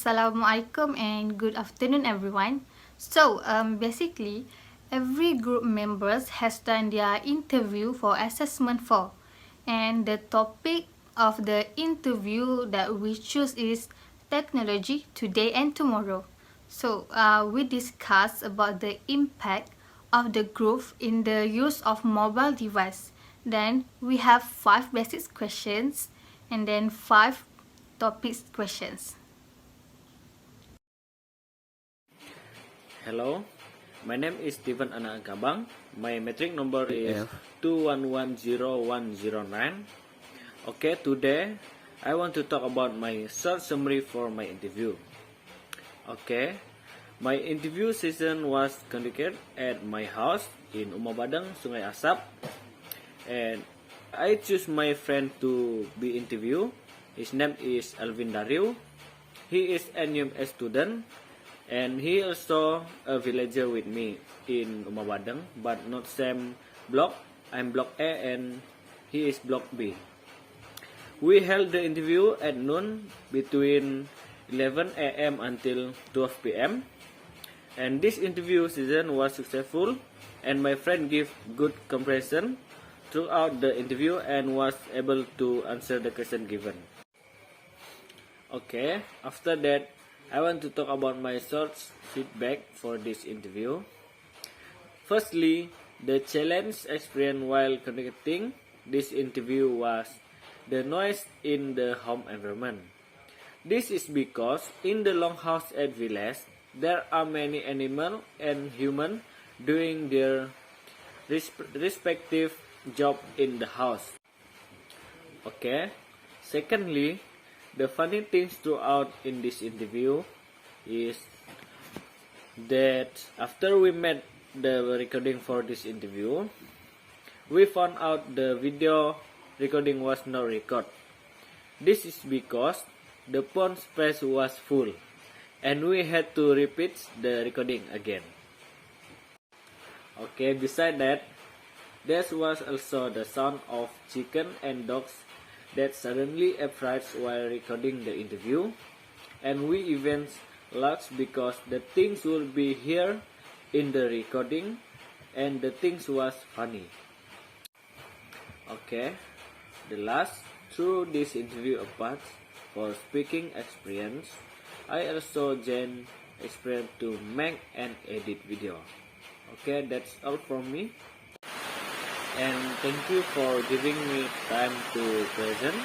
Assalamualaikum and good afternoon everyone. Basically every group members has done their interview for assessment 4, and the topic of the interview that we choose is technology today and tomorrow. We discuss about the impact of the group in the use of mobile device. Then we have 5 basic questions and then 5 topic questions. Hello, my name is Steven Anak Gabang. My metric number is 2110109. Okay, today I want to talk about my short summary for my interview. Okay, my interview session was conducted at my house in Uma Badeng, Sungai Asap, and I choose my friend to be interviewed. His name is Alvin Dario. He is a UMS student. And he also a villager with me in Uma Badeng, but not same block. I'm block A and he is block B. We held the interview at noon between 11 a.m. until 12 p.m. And this interview season was successful, and my friend gave good comprehension throughout the interview and was able to answer the question given. Okay, after that, I want to talk about my short feedback for this interview. Firstly, the challenge experienced while conducting this interview was the noise in the home environment. This is because in the longhouse at village, there are many animals and humans doing their respective job in the house. Okay. Secondly, the funny things throughout in this interview is that after we made the recording for this interview, we found out the video recording was not recorded. This is because the phone space was full and we had to repeat the recording again. Okay, beside that, there was also the sound of chicken and dogs that suddenly appeared while recording the interview, and we even laughed because the things would be here in the recording and the things was funny. Okay, the last through this interview apart for speaking experience, I also gained experience to make and edit video. Okay, that's all from me. And thank you for giving me time to present,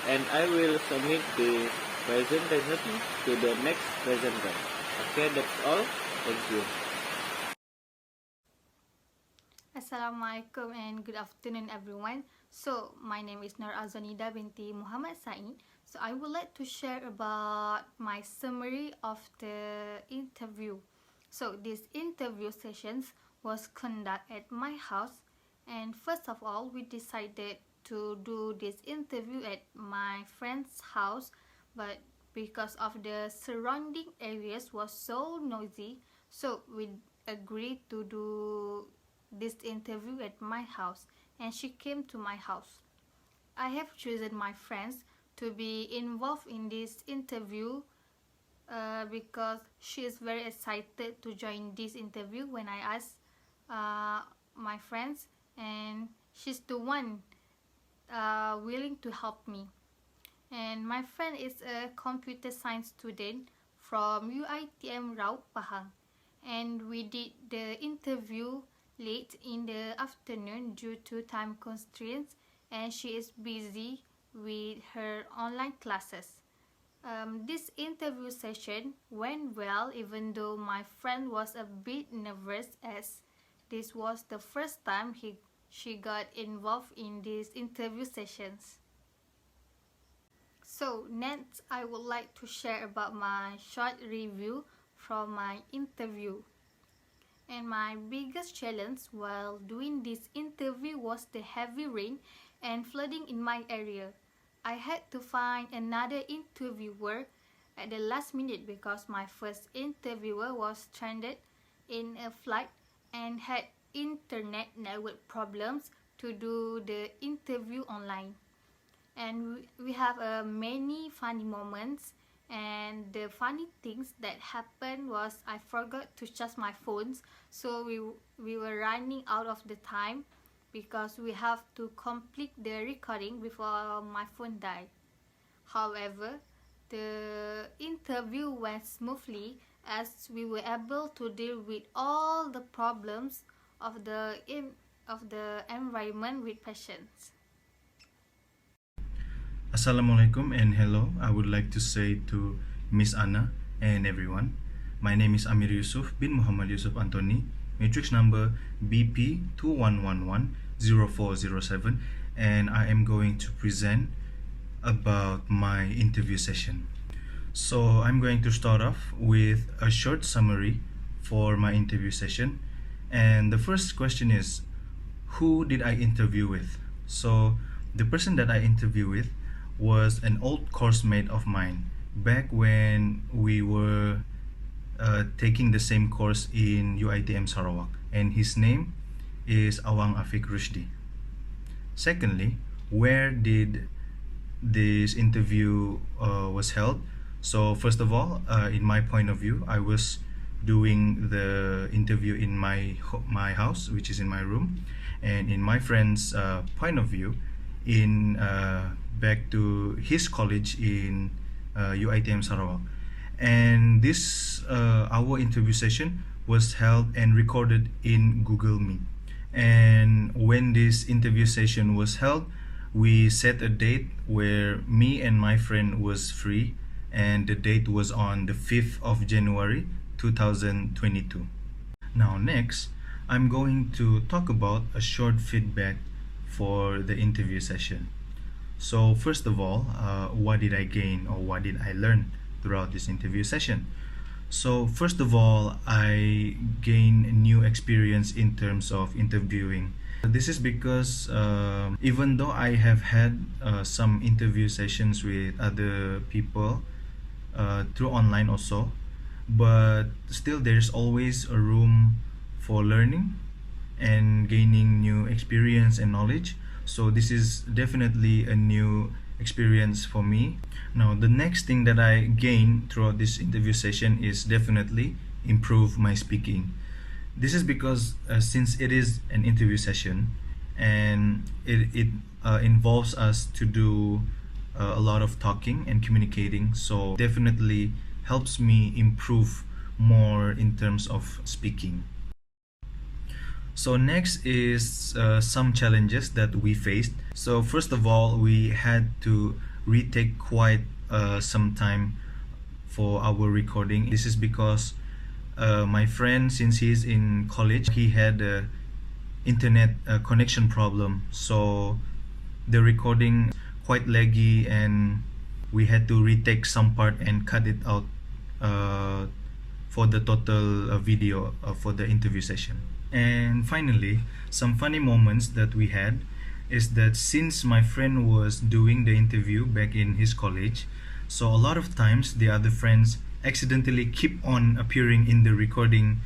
and I will submit the presentation to the next presenter. Okay, that's all. Thank you. Assalamualaikum and good afternoon everyone. My name is Nur Azanida binti Muhammad Said. I would like to share about my summary of the interview. This interview sessions was conducted at my house, and first of all we decided to do this interview at my friend's house, but because of the surrounding areas was so noisy, so we agreed to do this interview at my house, and she came to my house. I have chosen my friends to be involved in this interview because she is very excited to join this interview when I asked my friends, and she's the one willing to help me. And my friend is a computer science student from UITM Raub Pahang, and we did the interview late in the afternoon due to time constraints, and she is busy with her online classes. This interview session went well, even though my friend was a bit nervous as this was the first time she got involved in these interview sessions. Next, I would like to share about my short review from my interview. And my biggest challenge while doing this interview was the heavy rain and flooding in my area. I had to find another interviewer at the last minute because my first interviewer was stranded in a flight and had internet network problems to do the interview online. And we have many funny moments, And the funny things that happened was I forgot to charge my phones, so we were running out of the time because we have to complete the recording before my phone died. However, the interview went smoothly as we were able to deal with all the problems of the environment with patience. Assalamualaikum and hello. I would like to say to Miss Anna and everyone. My name is Amir Yusuf bin Muhammad Yusuf Antoni, matrix number BP21110407, and I am going to present about my interview session. So I'm going to start off with a short summary for my interview session. And the first question is, who did I interview with? So the person that I interviewed with was an old course mate of mine back when we were taking the same course in UITM Sarawak, and his name is Awang Afiq Rushdi. Secondly, where did this interview was held? So first of all, in my point of view, I was doing the interview in my house, which is in my room, and in my friend's point of view, in back to his college in UITM Sarawak. And this our interview session was held and recorded in Google Meet. And when this interview session was held, we set a date where me and my friend was free, and the date was on the 5th of January 2022. Now next, I'm going to talk about a short feedback for the interview session. So first of all, what did I gain or what did I learn throughout this interview session? So first of all, I gained new experience in terms of interviewing. This is because even though I have had some interview sessions with other people through online also, but still there's always a room for learning and gaining new experience and knowledge. So this is definitely a new experience for me. Now the next thing that I gained throughout this interview session is definitely improve my speaking. This is because since it is an interview session and it involves us to do a lot of talking and communicating, so definitely helps me improve more in terms of speaking. So next is some challenges that we faced. So first of all, we had to retake quite some time for our recording. This is because my friend, since he's in college, he had a internet connection problem, so the recording quite laggy and we had to retake some part and cut it out for the total video for the interview session. And finally, some funny moments that we had is that since my friend was doing the interview back in his college, so a lot of times the other friends accidentally keep on appearing in the recording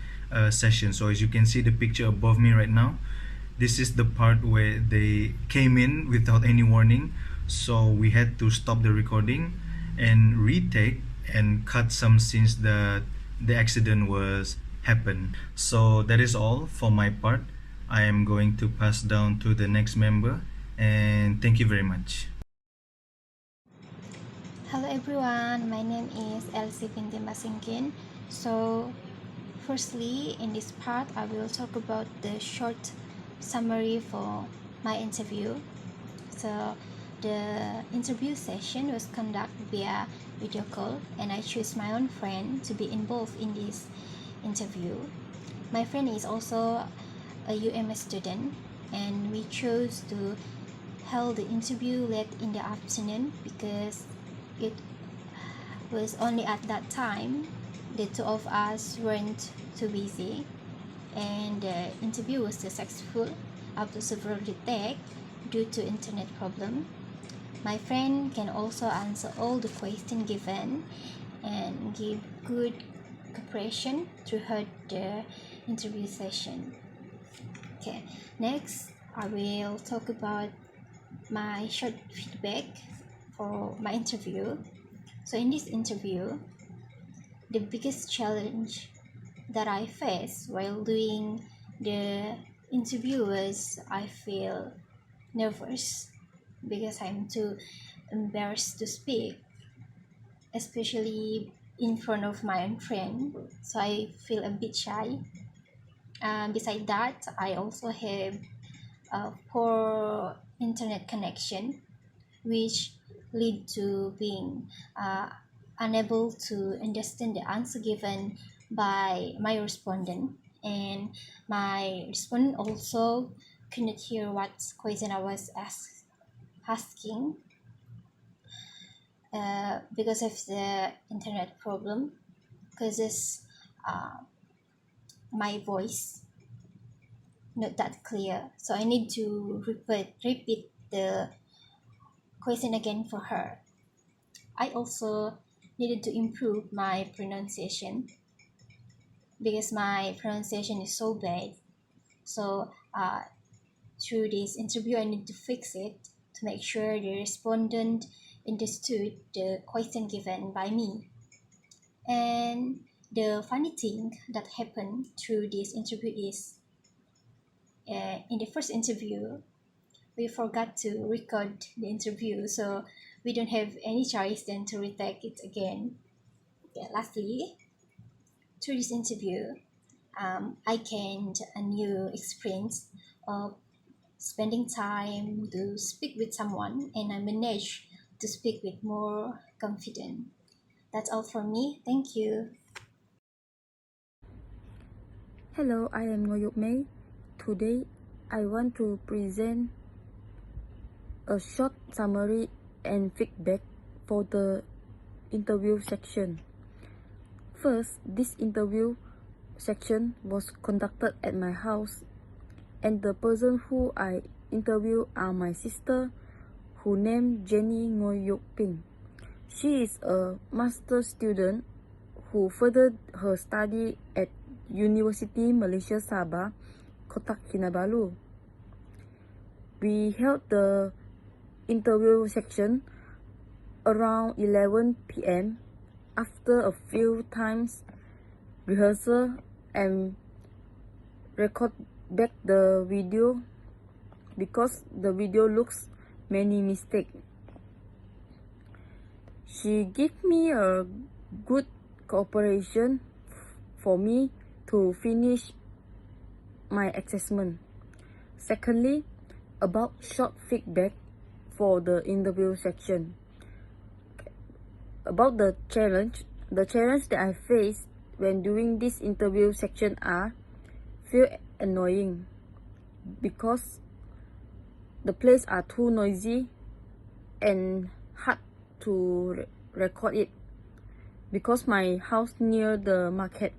session. So as you can see the picture above me right now, this is the part where they came in without any warning, so we had to stop the recording and retake and cut some scenes that the accident was happened. So that is all for my part. I am going to pass down to the next member, and thank you very much. Hello everyone, my name is Elsie binti Masingkin. So firstly, in this part I will talk about the short summary for my interview. So the interview session was conducted via video call, and I choose my own friend to be involved in this interview. My friend is also a UMS student, and we chose to hold the interview late in the afternoon because it was only at that time the two of us weren't too busy, and the interview was successful after several retakes due to internet problem. My friend can also answer all the questions given and give good cooperation throughout the interview session. Okay, next I will talk about my short feedback for my interview. So in this interview, the biggest challenge that I face while doing the interview was I feel nervous because I'm too embarrassed to speak, especially in front of my own friend. So I feel a bit shy. Beside that, I also have a poor internet connection, which lead to being unable to understand the answer given by my respondent, and my respondent also couldn't hear what question I was asking because of the internet problem, causes my voice not that clear, so I need to repeat the question again for her. I also needed to improve my pronunciation because my pronunciation is so bad. So through this interview, I need to fix it to make sure the respondent understood the question given by me. And the funny thing that happened through this interview is in the first interview, we forgot to record the interview, so we don't have any choice than to retake it again. Okay, lastly, through this interview, I gained a new experience of spending time to speak with someone, and I managed to speak with more confidence. That's all from me. Thank you. Hello, I am Ngoyuk May. Today, I want to present a short summary and feedback for the interview section. First, this interview section was conducted at my house, and the person who I interviewed are my sister, who named Jenny Ngoyuk Ping. She is a master student who furthered her study at University Malaysia Sabah, Kota Kinabalu. We held the interview section around 11 p.m. after a few times rehearsal and record back the video because the video looks many mistakes. She gave me a good cooperation for me to finish my assessment. Secondly, about short feedback for the interview section. About the challenge that I faced when doing this interview section are feel annoying because the place are too noisy and hard to record it because my house near the market.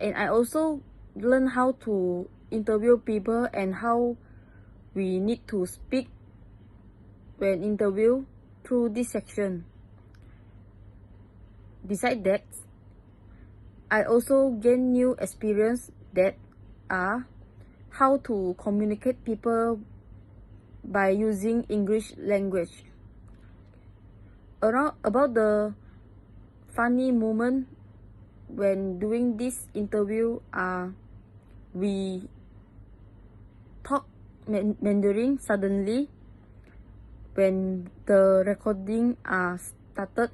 And I also learn how to interview people and how we need to speak when interviewed through this section. Besides that, I also gain new experience that are how to communicate people by using English language. About the funny moment when doing this interview we talk Mandarin suddenly when the recording started,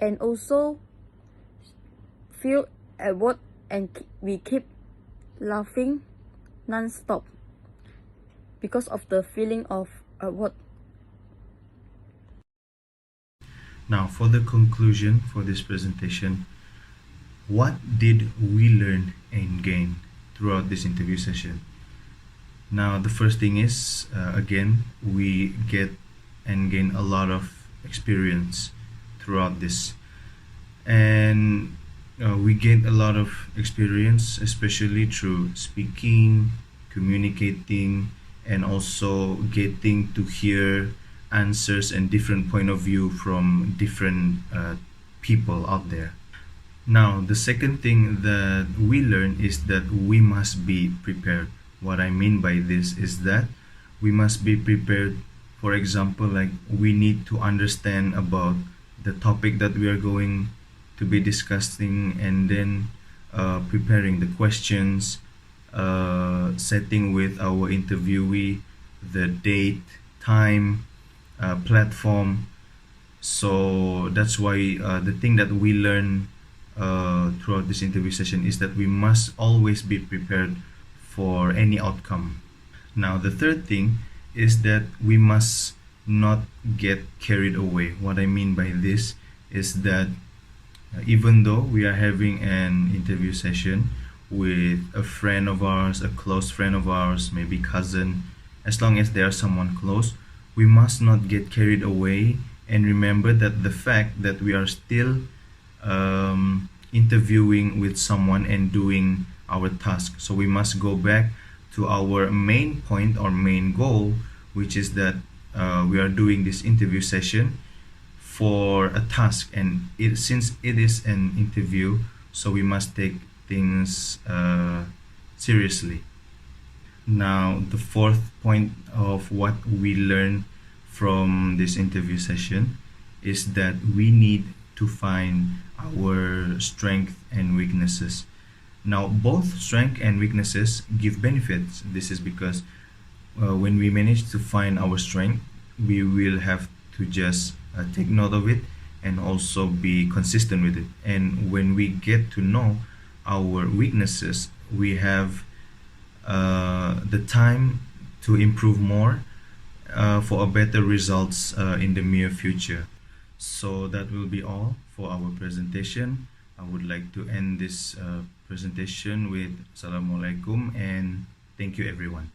and also feel awkward and we keep laughing non-stop because of the feeling of awkward. Now, for the conclusion for this presentation, what did we learn and gain throughout this interview session? Now, the first thing is, again, we get and gain a lot of experience throughout this. And we gain a lot of experience, especially through speaking, communicating, and also getting to hear answers and different point of view from different people out there. Now, the second thing that we learn is that we must be prepared. What I mean by this is that we must be prepared. For example, like we need to understand about the topic that we are going to be discussing, and then preparing the questions, setting with our interviewee the date, time, platform. So that's why the thing that we learn throughout this interview session is that we must always be prepared for any outcome. Now, the third thing is that we must not get carried away. What I mean by this is that even though we are having an interview session with a friend of ours, a close friend of ours, maybe cousin, as long as they are someone close, we must not get carried away and remember that the fact that we are still interviewing with someone and doing our task. So we must go back to our main point or main goal, which is that we are doing this interview session for a task, and since it is an interview, so we must take things seriously. Now, the fourth point of what we learn from this interview session is that we need to find our strength and weaknesses. Now, both strength and weaknesses give benefits. This is because when we manage to find our strength, we will have to just take note of it and also be consistent with it. And when we get to know our weaknesses, we have the time to improve more for a better results in the near future. So that will be all for our presentation. I would like to end this presentation with Assalamualaikum and thank you everyone.